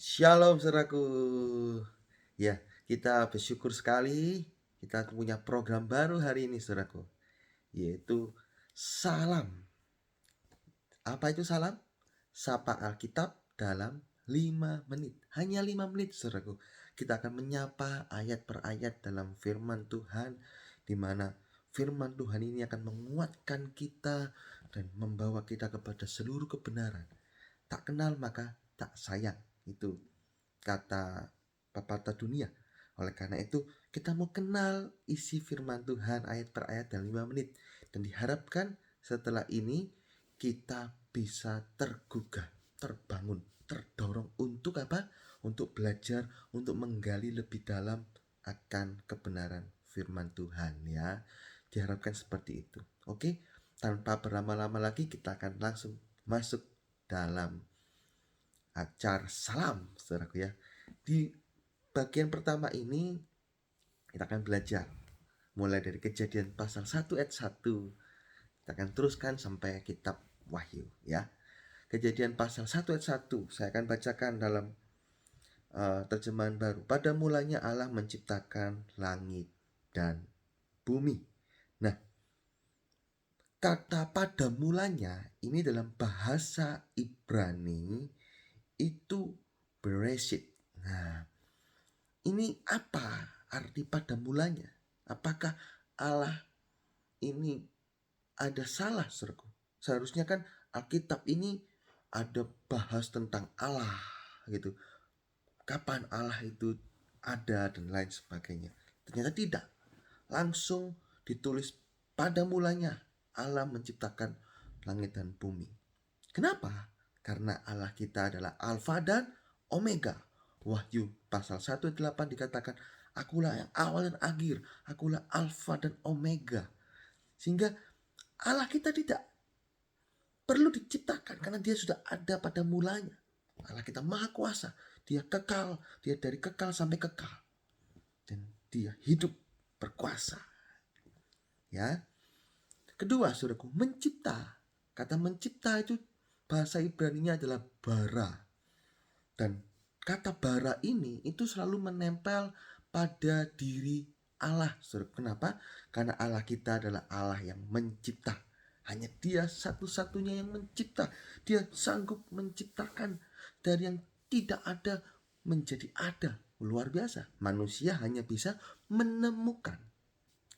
Shalom saudaraku. Ya, kita bersyukur sekali kita punya program baru hari ini saudaraku, yaitu salam. Apa itu salam? Sapa Alkitab dalam 5 menit. Hanya 5 menit saudaraku. Kita akan menyapa ayat per ayat dalam firman Tuhan, di mana firman Tuhan ini akan menguatkan kita dan membawa kita kepada seluruh kebenaran. Tak kenal maka tak sayang. Itu kata pepatah dunia. Oleh karena itu, kita mau kenal isi firman Tuhan ayat per ayat dalam 5 menit. Dan diharapkan setelah ini kita bisa tergugah, terbangun, terdorong untuk apa? Untuk belajar, untuk menggali lebih dalam akan kebenaran firman Tuhan ya. Diharapkan seperti itu. Oke, tanpa berlama-lama lagi kita akan langsung masuk dalam acara salam saudaraku ya. Di bagian pertama ini kita akan belajar mulai dari Kejadian pasal 1 ayat 1. Kita akan teruskan sampai kitab Wahyu ya. Kejadian pasal 1 ayat 1 saya akan bacakan dalam terjemahan baru. Pada mulanya Allah menciptakan langit dan bumi. Nah, kata pada mulanya ini dalam bahasa Ibrani itu Bereshit. Nah, ini apa arti pada mulanya? Apakah Allah ini ada salah, saudaraku? Seharusnya kan Alkitab ini ada bahas tentang Allah gitu. Kapan Allah itu ada dan lain sebagainya. Ternyata tidak. Langsung ditulis pada mulanya Allah menciptakan langit dan bumi. Kenapa? Karena Allah kita adalah Alfa dan Omega. Wahyu pasal 1 ayat 8 dikatakan, akulah yang awal dan akhir, akulah Alfa dan Omega. Sehingga Allah kita tidak perlu diciptakan karena dia sudah ada pada mulanya. Allah kita maha kuasa, dia kekal, dia dari kekal sampai kekal. Dan dia hidup berkuasa. Ya. Kedua, saudaraku, mencipta. Kata mencipta itu bahasa Ibraninya adalah bara. Dan kata bara ini itu selalu menempel pada diri Allah. Kenapa? Karena Allah kita adalah Allah yang mencipta. Hanya dia satu-satunya yang mencipta. Dia sanggup menciptakan dari yang tidak ada menjadi ada. Luar biasa. Manusia hanya bisa menemukan,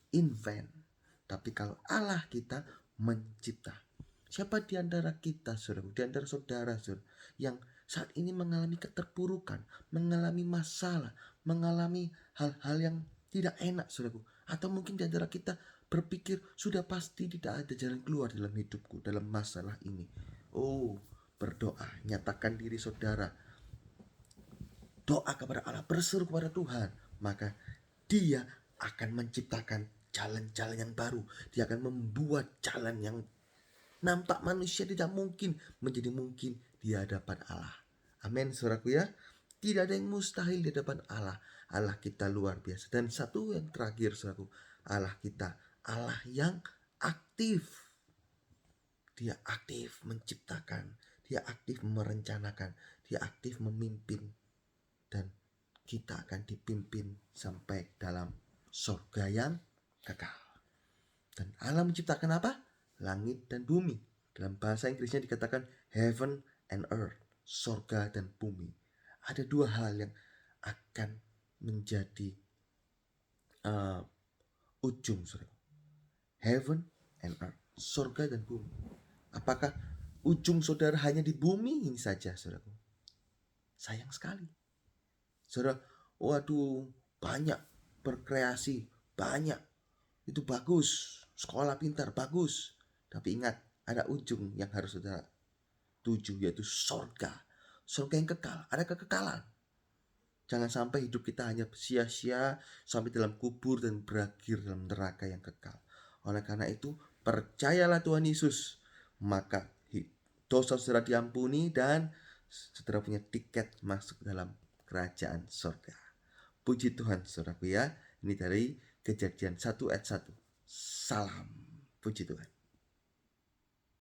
invent. Tapi kalau Allah kita mencipta. Siapa di antara kita, saudara, di antara saudara, saudara, yang saat ini mengalami keterpurukan, mengalami masalah, mengalami hal-hal yang tidak enak, saudaraku, atau mungkin di antara kita berpikir sudah pasti tidak ada jalan keluar dalam hidupku, dalam masalah ini. Oh, berdoa, nyatakan diri saudara, doa kepada Allah, berseru kepada Tuhan, maka Dia akan menciptakan jalan-jalan yang baru. Dia akan membuat jalan yang nampak manusia tidak mungkin menjadi mungkin di hadapan Allah. Amin, saudaraku ya. Tidak ada yang mustahil di hadapan Allah. Allah kita luar biasa. Dan satu yang terakhir, saudaraku, Allah kita Allah yang aktif. Dia aktif menciptakan, dia aktif merencanakan, dia aktif memimpin. Dan kita akan dipimpin sampai dalam surga yang kekal. Dan Allah menciptakan apa? Langit dan bumi. Dalam bahasa Inggrisnya dikatakan heaven and earth, surga dan bumi. Ada dua hal yang akan menjadi ujung, saudara. Heaven and earth, surga dan bumi. Apakah ujung saudara hanya di bumi ini saja, saudara? Sayang sekali. Saudara, waduh, banyak berkreasi, banyak. Itu bagus, sekolah pintar, bagus. Tapi ingat, ada ujung yang harus saudara tuju, yaitu surga. Surga yang kekal, ada kekekalan. Jangan sampai hidup kita hanya sia-sia sampai dalam kubur dan berakhir dalam neraka yang kekal. Oleh karena itu, percayalah Tuhan Yesus, maka dosa saudara diampuni dan saudara punya tiket masuk dalam kerajaan surga. Puji Tuhan, saudaraku ya. Ini dari Kejadian 1 ayat 1. Salam. Puji Tuhan.